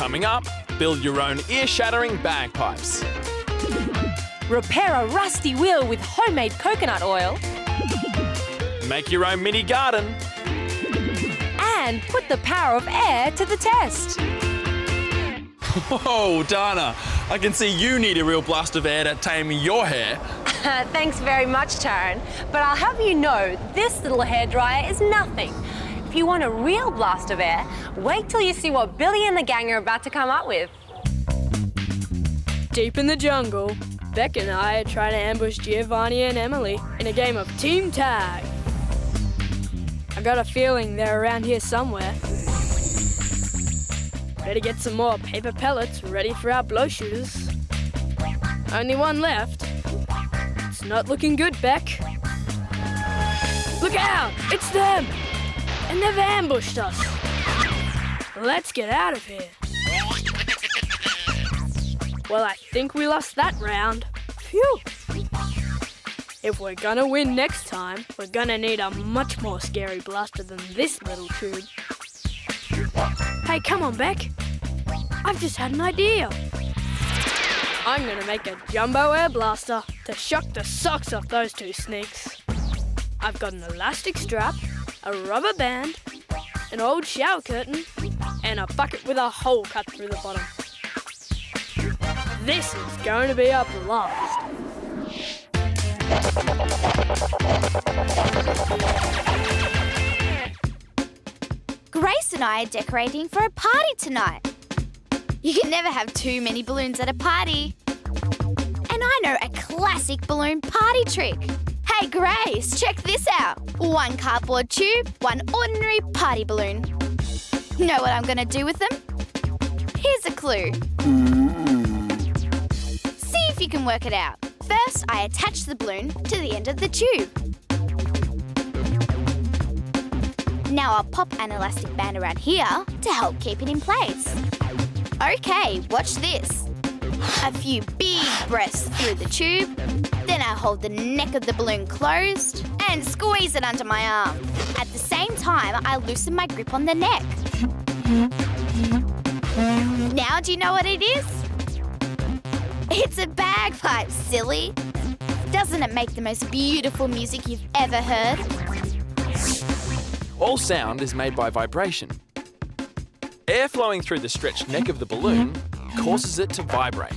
Coming up, build your own ear-shattering bagpipes. Repair a rusty wheel with homemade coconut oil. Make your own mini garden. And put the power of air to the test. Whoa, Dana, I can see you need a real blast of air to tame your hair. Thanks very much, Taryn. But I'll have you know, this little hairdryer is nothing. If you want a real blast of air, wait till you see what Billy and the gang are about to come up with. Deep in the jungle, Beck and I are trying to ambush Giovanni and Emily in a game of team tag. I got a feeling they're around here somewhere. Better get some more paper pellets ready for our blow shooters. Only one left. It's not looking good, Beck. Look out! It's them! And they've ambushed us. Let's get out of here. Well, I think we lost that round. Phew! If we're gonna win next time, we're gonna need a much more scary blaster than this little tube. Hey, come on, Beck. I've just had an idea. I'm gonna make a jumbo air blaster to shock the socks off those two sneaks. I've got an elastic strap, a rubber band, an old shower curtain, and a bucket with a hole cut through the bottom. This is going to be a blast. Grace and I are decorating for a party tonight. You can never have too many balloons at a party. And I know a classic balloon party trick. Hey Grace, check this out. One cardboard tube, one ordinary party balloon. Know what I'm going to do with them? Here's a clue. See if you can work it out. First, I attach the balloon to the end of the tube. Now I'll pop an elastic band around here to help keep it in place. Okay, watch this. A few big breaths through the tube. Then I hold the neck of the balloon closed and squeeze it under my arm. At the same time, I loosen my grip on the neck. Now do you know what it is? It's a bagpipe, silly. Doesn't it make the most beautiful music you've ever heard? All sound is made by vibration. Air flowing through the stretched neck of the balloon causes it to vibrate.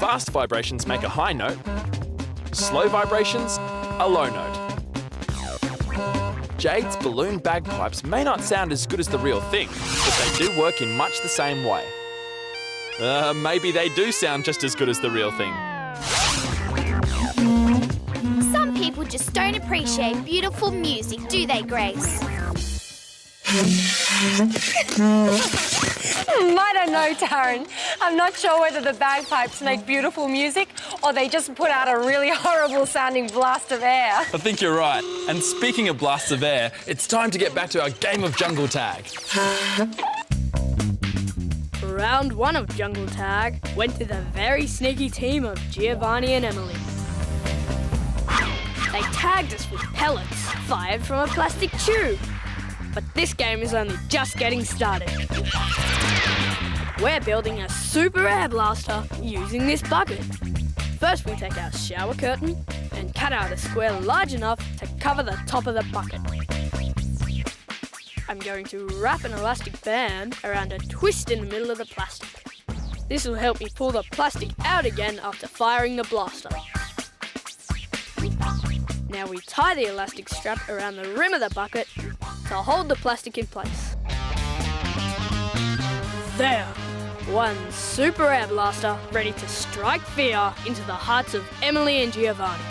Fast vibrations make a high note. Slow vibrations, a low note. Jade's balloon bagpipes may not sound as good as the real thing, but they do work in much the same way. Maybe they do sound just as good as the real thing. Some people just don't appreciate beautiful music, do they, Grace? I don't know, Taryn. I'm not sure whether the bagpipes make beautiful music or they just put out a really horrible sounding blast of air. I think you're right. And speaking of blasts of air, it's time to get back to our game of jungle tag. Round 1 of Jungle Tag went to the very sneaky team of Giovanni and Emily. They tagged us with pellets fired from a plastic tube. But this game is only just getting started. We're building a super air blaster using this bucket. First we take our shower curtain and cut out a square large enough to cover the top of the bucket. I'm going to wrap an elastic band around a twist in the middle of the plastic. This will help me pull the plastic out again after firing the blaster. Now we tie the elastic strap around the rim of the bucket to hold the plastic in place. There! One super air blaster ready to strike fear into the hearts of Emily and Giovanni.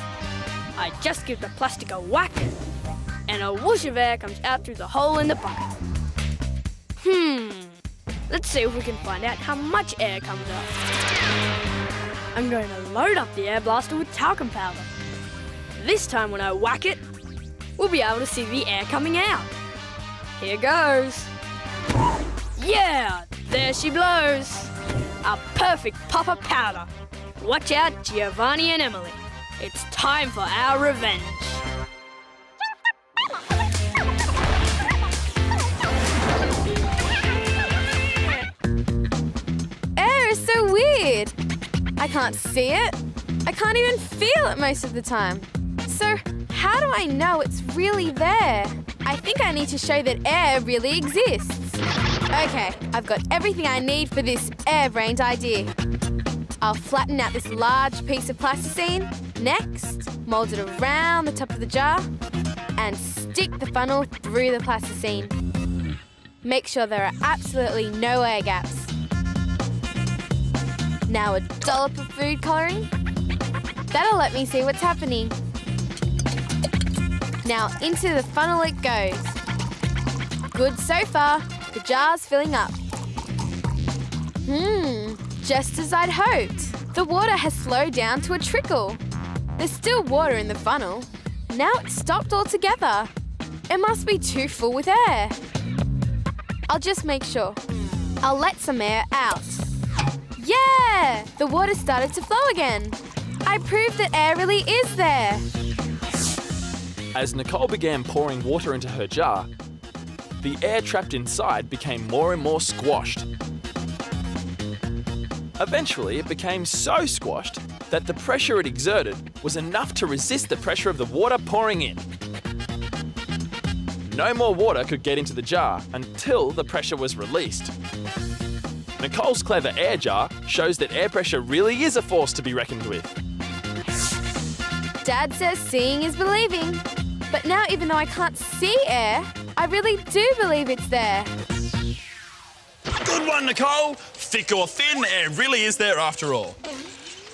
I just give the plastic a whack and a whoosh of air comes out through the hole in the bucket. Let's see if we can find out how much air comes out. I'm going to load up the air blaster with talcum powder. This time when I whack it, we'll be able to see the air coming out. Here goes. Yeah, there she blows. A perfect pop of powder. Watch out, Giovanni and Emily. It's time for our revenge. I can't see it. I can't even feel it most of the time. So how do I know it's really there? I think I need to show that air really exists. Okay, I've got everything I need for this air-brained idea. I'll flatten out this large piece of plasticine. Next, mould it around the top of the jar and stick the funnel through the plasticine. Make sure there are absolutely no air gaps. Now a dollop of food colouring. That'll let me see what's happening. Now into the funnel it goes. Good so far. The jar's filling up. Just as I'd hoped. The water has slowed down to a trickle. There's still water in the funnel. Now it's stopped altogether. It must be too full with air. I'll just make sure. I'll let some air out. Yeah! The water started to flow again. I proved that air really is there. As Nicole began pouring water into her jar, the air trapped inside became more and more squashed. Eventually, it became so squashed that the pressure it exerted was enough to resist the pressure of the water pouring in. No more water could get into the jar until the pressure was released. Nicole's clever air jar shows that air pressure really is a force to be reckoned with. Dad says seeing is believing. But now, even though I can't see air, I really do believe it's there. Good one, Nicole. Thick or thin, air really is there after all.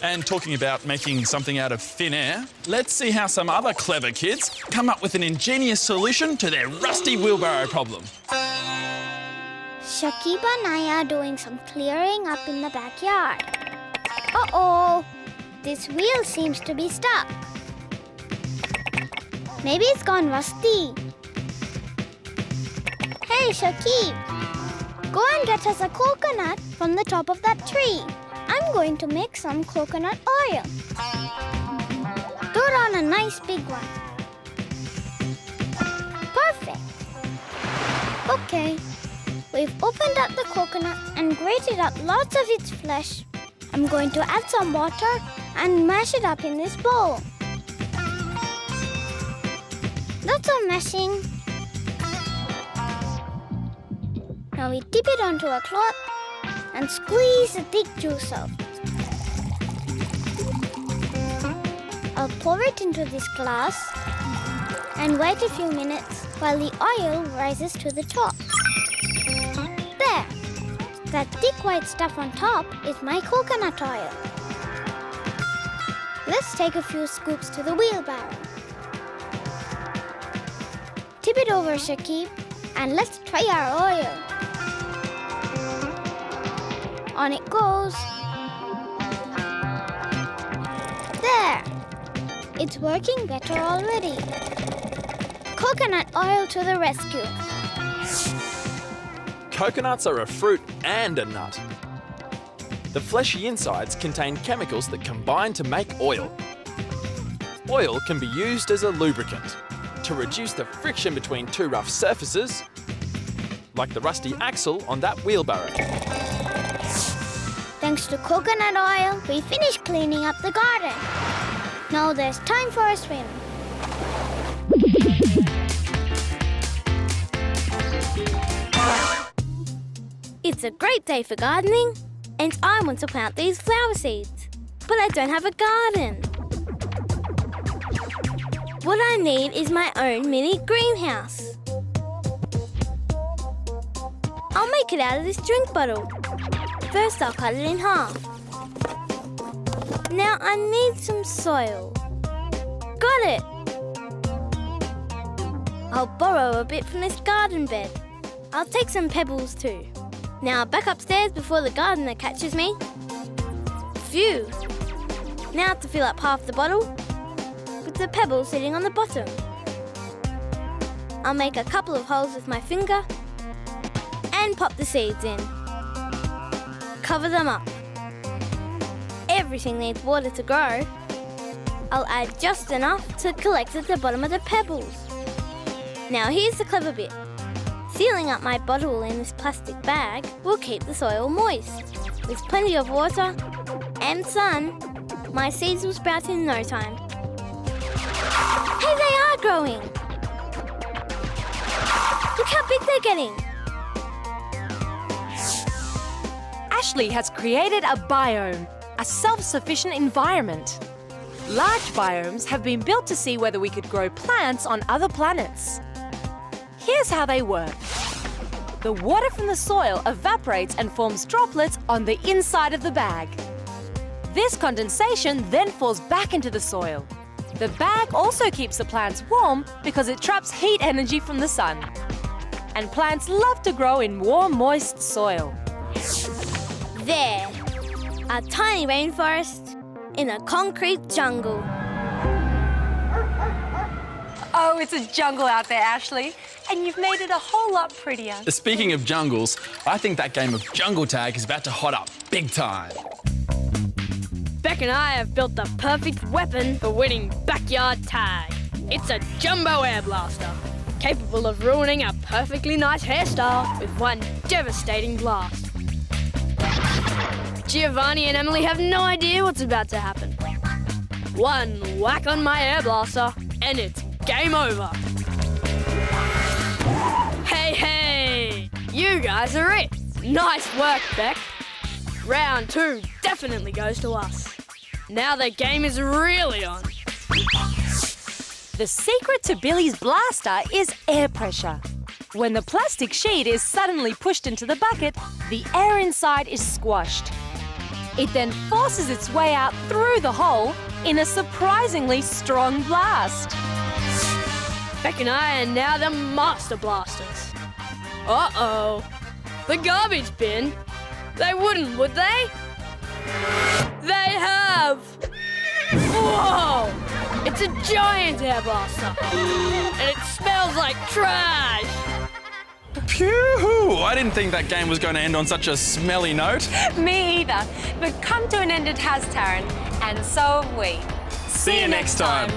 And talking about making something out of thin air, let's see how some other clever kids come up with an ingenious solution to their rusty wheelbarrow problem. Shakib and I are doing some clearing up in the backyard. Uh-oh! This wheel seems to be stuck. Maybe it's gone rusty. Hey, Shakib! Go and get us a coconut from the top of that tree. I'm going to make some coconut oil. Throw it on a nice big one. Perfect. Okay. We've opened up the coconut and grated up lots of its flesh. I'm going to add some water and mash it up in this bowl. Lots of mashing. Now we dip it onto a cloth and squeeze the thick juice out. I'll pour it into this glass and wait a few minutes while the oil rises to the top. There! That thick white stuff on top is my coconut oil. Let's take a few scoops to the wheelbarrow. Tip it over, Shakib, and let's try our oil. On it goes. There! It's working better already. Coconut oil to the rescue. Coconuts are a fruit and a nut. The fleshy insides contain chemicals that combine to make oil. Oil can be used as a lubricant to reduce the friction between two rough surfaces, like the rusty axle on that wheelbarrow. Thanks to coconut oil, we finished cleaning up the garden. Now there's time for a swim. It's a great day for gardening, and I want to plant these flower seeds, but I don't have a garden. What I need is my own mini greenhouse. I'll make it out of this drink bottle. First, I'll cut it in half. Now I need some soil. Got it! I'll borrow a bit from this garden bed. I'll take some pebbles too. Now back upstairs before the gardener catches me. Phew! Now to fill up half the bottle with the pebbles sitting on the bottom. I'll make a couple of holes with my finger and pop the seeds in. Cover them up. Everything needs water to grow. I'll add just enough to collect at the bottom of the pebbles. Now here's the clever bit. Sealing up my bottle in this plastic bag will keep the soil moist, with plenty of water and sun, my seeds will sprout in no time. Hey, they are growing! Look how big they're getting! Ashley has created a biome, a self-sufficient environment. Large biomes have been built to see whether we could grow plants on other planets. Here's how they work. The water from the soil evaporates and forms droplets on the inside of the bag. This condensation then falls back into the soil. The bag also keeps the plants warm because it traps heat energy from the sun. And plants love to grow in warm, moist soil. There, a tiny rainforest in a concrete jungle. Oh, it's a jungle out there, Ashley. And you've made it a whole lot prettier. Speaking of jungles, I think that game of jungle tag is about to hot up big time. Beck and I have built the perfect weapon for winning backyard tag. It's a jumbo air blaster, capable of ruining a perfectly nice hairstyle with one devastating blast. Giovanni and Emily have no idea what's about to happen. One whack on my air blaster and it's game over. Hey, you guys are it. Nice work, Beck. Round 2 definitely goes to us. Now the game is really on. The secret to Billy's blaster is air pressure. When the plastic sheet is suddenly pushed into the bucket, the air inside is squashed. It then forces its way out through the hole in a surprisingly strong blast. Beck and I are now the master blasters. Uh-oh. The garbage bin? They wouldn't, would they? They have! Whoa! It's a giant air blaster. And it smells like trash. Phew! I didn't think that game was going to end on such a smelly note. Me either. But come to an end it has, Taryn. And so have we. See you next time.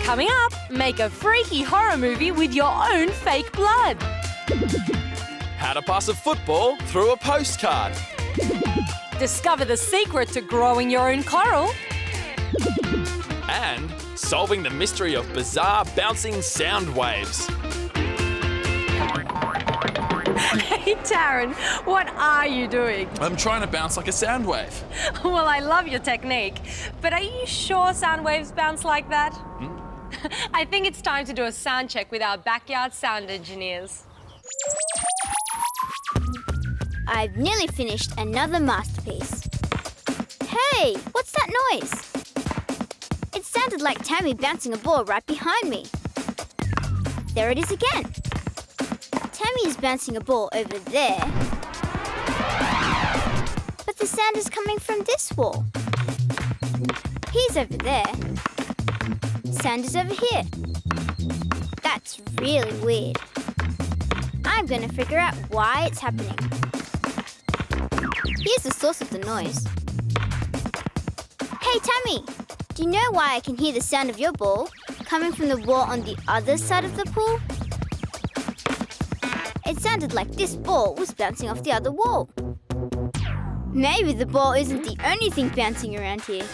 Coming up, make a freaky horror movie with your own fake blood. How to pass a football through a postcard. Discover the secret to growing your own coral. And solving the mystery of bizarre bouncing sound waves. Hey, Taryn, what are you doing? I'm trying to bounce like a sound wave. Well, I love your technique, but are you sure sound waves bounce like that? I think it's time to do a sound check with our backyard sound engineers. I've nearly finished another masterpiece. Hey, what's that noise? It sounded like Tammy bouncing a ball right behind me. There it is again. Tammy is bouncing a ball over there. But the sound is coming from this wall. He's over there. Sound is over here. That's really weird. I'm going to figure out why it's happening. Here's the source of the noise. Hey, Tammy, do you know why I can hear the sound of your ball coming from the wall on the other side of the pool? It sounded like this ball was bouncing off the other wall. Maybe the ball isn't the only thing bouncing around here.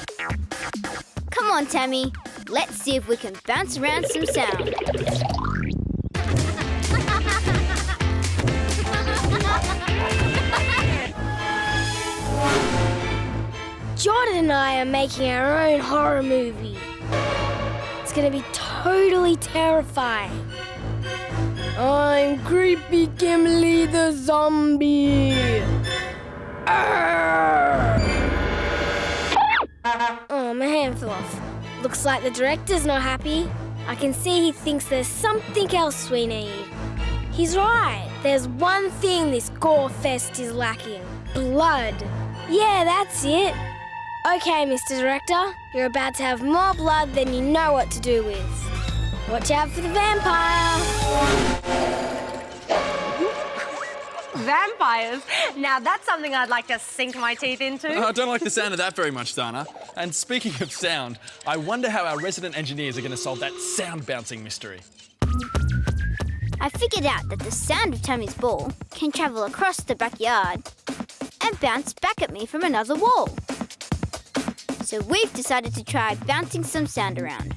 Come on, Tammy. Let's see if we can bounce around some sound. Jordan and I are making our own horror movie. It's going to be totally terrifying. I'm Creepy Kimberly the zombie. Arrgh. Oh, my hand fell off. Looks like the director's not happy. I can see he thinks there's something else we need. He's right. There's one thing this gore fest is lacking. Blood. Yeah, that's it. Okay, Mr. Director, you're about to have more blood than you know what to do with. Watch out for the vampire. Vampires? Now that's something I'd like to sink my teeth into. I don't like the sound of that very much, Dana. And speaking of sound, I wonder how our resident engineers are going to solve that sound bouncing mystery. I figured out that the sound of Tammy's ball can travel across the backyard and bounce back at me from another wall. So we've decided to try bouncing some sound around.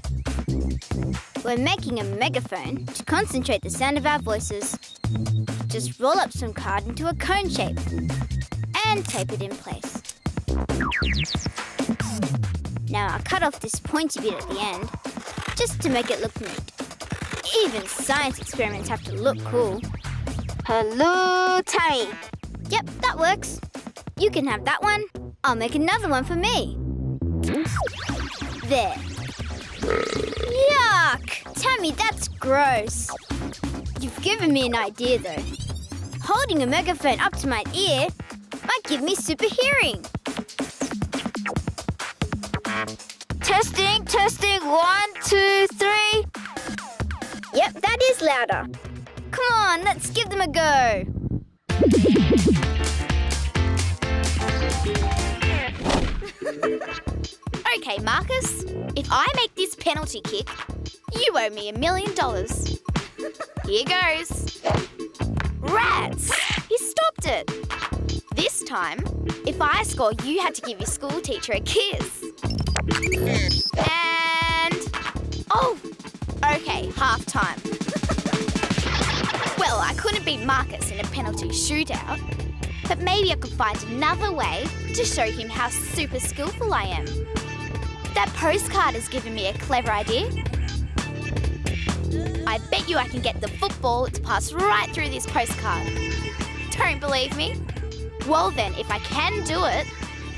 We're making a megaphone to concentrate the sound of our voices. Just roll up some card into a cone shape and tape it in place. Now I'll cut off this pointy bit at the end just to make it look neat. Even science experiments have to look cool. Hello, Tammy. Yep, that works. You can have that one. I'll make another one for me. There. Yuck! Tammy, that's gross. You've given me an idea, though. Holding a megaphone up to my ear might give me super hearing. Testing, testing, 1, 2, 3. Yep, that is louder. Come on, let's give them a go. Okay, Marcus, if I make this penalty kick, you owe me $1 million. Here goes. Rats! He stopped it. This time, if I score, you had to give your school teacher a kiss. And... oh! Okay, half time. Well, I couldn't beat Marcus in a penalty shootout, but maybe I could find another way to show him how super skillful I am. That postcard has given me a clever idea. I bet you I can get the football to pass right through this postcard. Don't believe me? Well then, if I can do it,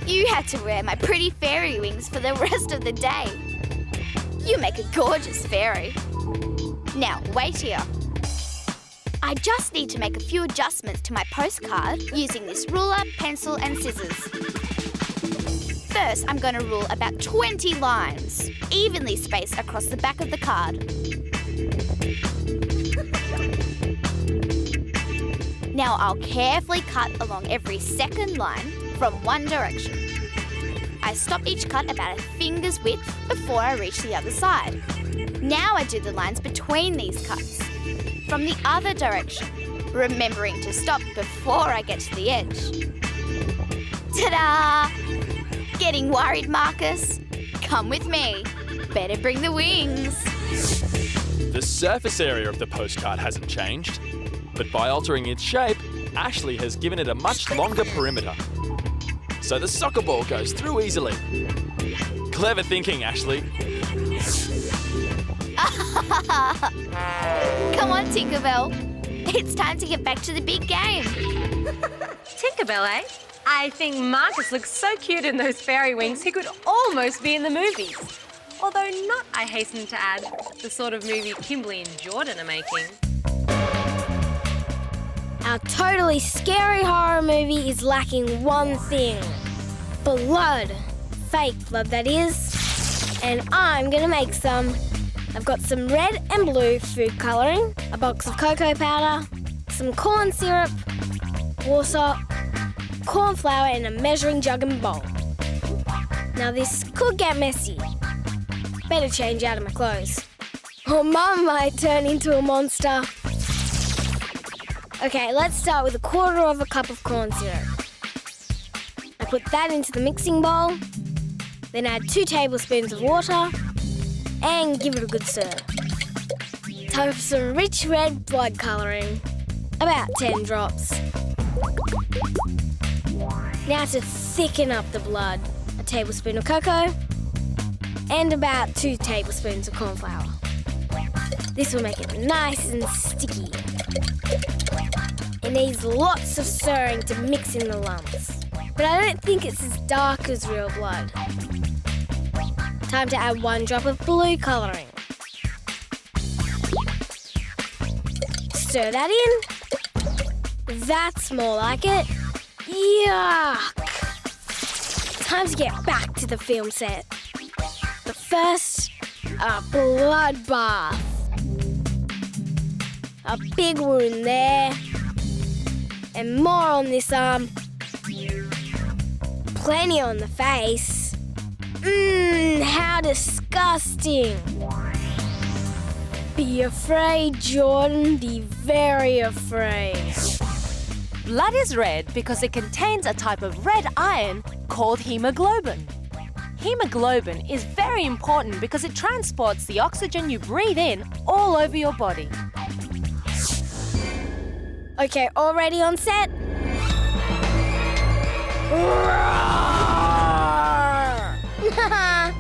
you have to wear my pretty fairy wings for the rest of the day. You make a gorgeous fairy. Now, wait here. I just need to make a few adjustments to my postcard using this ruler, pencil and scissors. First, I'm going to rule about 20 lines, evenly spaced across the back of the card. Now I'll carefully cut along every second line from one direction. I stop each cut about a finger's width before I reach the other side. Now I do the lines between these cuts from the other direction, remembering to stop before I get to the edge. Ta-da! Getting worried, Marcus? Come with me. Better bring the wings. The surface area of the postcard hasn't changed, but by altering its shape, Ashley has given it a much longer perimeter. So the soccer ball goes through easily. Clever thinking, Ashley. Come on, Tinkerbell. It's time to get back to the big game. Tinkerbell, eh? I think Marcus looks so cute in those fairy wings he could almost be in the movies. Although not, I hasten to add, the sort of movie Kimberly and Jordan are making. Our totally scary horror movie is lacking one thing. Blood. Fake blood, that is. And I'm going to make some. I've got some red and blue food colouring, a box of cocoa powder, some corn syrup, water, corn flour and a measuring jug and bowl. Now this could get messy. Better change out of my clothes. Or Mum might turn into a monster. Okay, let's start with 1/4 cup of corn syrup. I put that into the mixing bowl, then add 2 tablespoons of water and give it a good stir. Time for some rich red blood colouring, about 10 drops. Now to thicken up the blood, a tablespoon of cocoa and about 2 tablespoons of corn flour. This will make it nice and sticky. It needs lots of stirring to mix in the lumps, but I don't think it's as dark as real blood. Time to add 1 drop of blue colouring. Stir that in. That's more like it. Yuck! Time to get back to the film set. But first, a bloodbath. A big wound there. And more on this arm. Plenty on the face. How disgusting. Be afraid, Jordan. Be very afraid. Blood is red because it contains a type of red iron called hemoglobin. Hemoglobin is very important because it transports the oxygen you breathe in all over your body. Okay, all ready on set?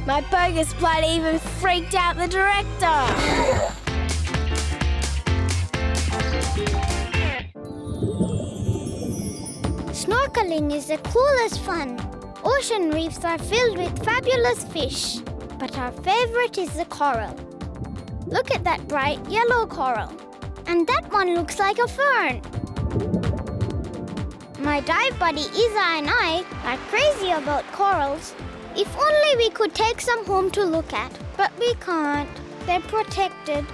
My bogus blood even freaked out the director. Snorkeling is the coolest fun. Ocean reefs are filled with fabulous fish, but our favorite is the coral. Look at that bright yellow coral. And that one looks like a fern. My dive buddy Isa and I are crazy about corals. If only we could take some home to look at, but we can't. They're protected.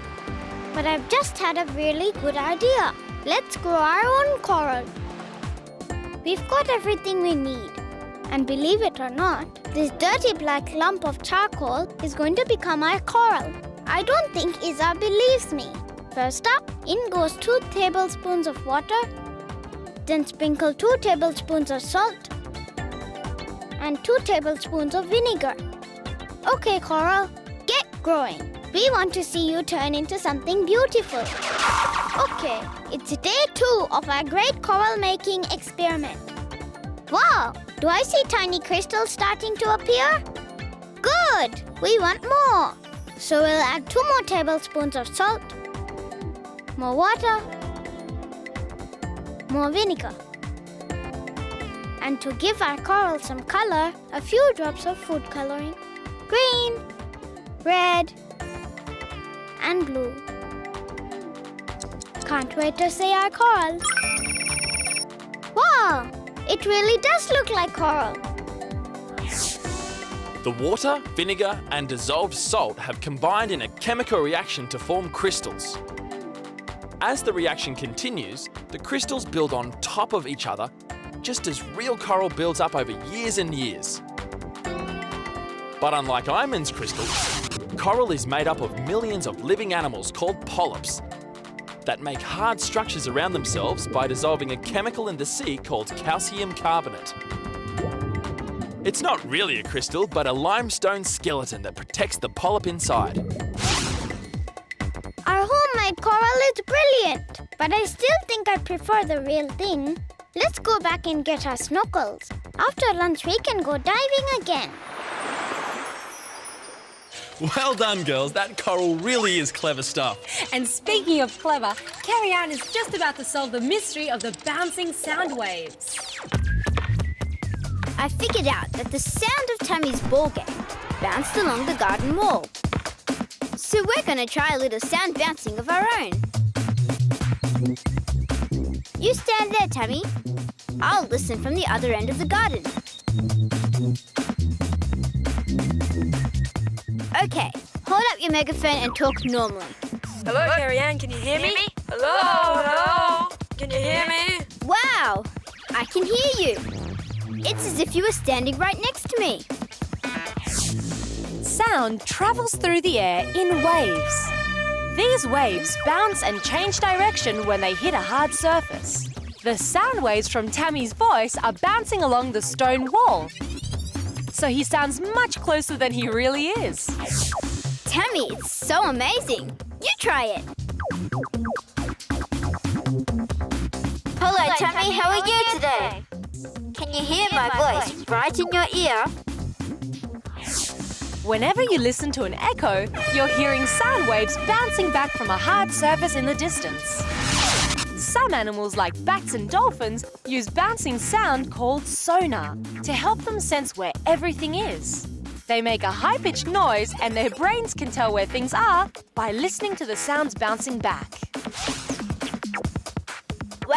But I've just had a really good idea. Let's grow our own coral. We've got everything we need. And believe it or not, this dirty black lump of charcoal is going to become our coral. I don't think Isa believes me. First up, in goes 2 tablespoons of water. Then sprinkle 2 tablespoons of salt and 2 tablespoons of vinegar. Okay, coral, get growing. We want to see you turn into something beautiful. Okay, it's day 2 of our great coral making experiment. Wow, do I see tiny crystals starting to appear? Good, we want more. So we'll add 2 more tablespoons of salt, more water, more vinegar. And to give our coral some color, a few drops of food coloring. Green, red, and blue. Can't wait to see our coral. Wow, it really does look like coral. The water, vinegar and dissolved salt have combined in a chemical reaction to form crystals. As the reaction continues, the crystals build on top of each other, just as real coral builds up over years and years. But unlike Iman's crystals, coral is made up of millions of living animals called polyps that make hard structures around themselves by dissolving a chemical in the sea called calcium carbonate. It's not really a crystal, but a limestone skeleton that protects the polyp inside. Our homemade coral is brilliant, but I still think I prefer the real thing. Let's go back and get our snorkels. After lunch, we can go diving again. Well done, girls. That coral really is clever stuff. And speaking of clever, Carrie-Anne is just about to solve the mystery of the bouncing sound waves. I figured out that the sound of Tammy's ball game bounced along the garden wall. So we're going to try a little sound bouncing of our own. You stand there, Tammy. I'll listen from the other end of the garden. Okay, hold up your megaphone and talk normally. Hello, Carrie-Anne, can you hear me? Hello? Can you hear me? Wow, I can hear you. It's as if you were standing right next to me. Sound travels through the air in waves. These waves bounce and change direction when they hit a hard surface. The sound waves from Tammy's voice are bouncing along the stone wall. So he sounds much closer than he really is. Tammy, it's so amazing. You try it. Hello, Tammy. How are you today? Can you hear my voice right in your ear? Whenever you listen to an echo, you're hearing sound waves bouncing back from a hard surface in the distance. Some animals, like bats and dolphins, use bouncing sound called sonar to help them sense where everything is. They make a high-pitched noise and their brains can tell where things are by listening to the sounds bouncing back.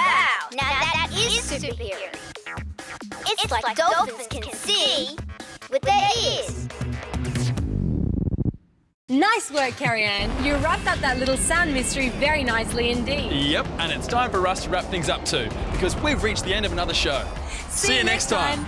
Wow, now that is superhero. It's like dolphins can see with their ears. Nice work, Carrie-Anne. You wrapped up that little sound mystery very nicely indeed. Yep, and it's time for us to wrap things up too, because we've reached the end of another show. See you next time.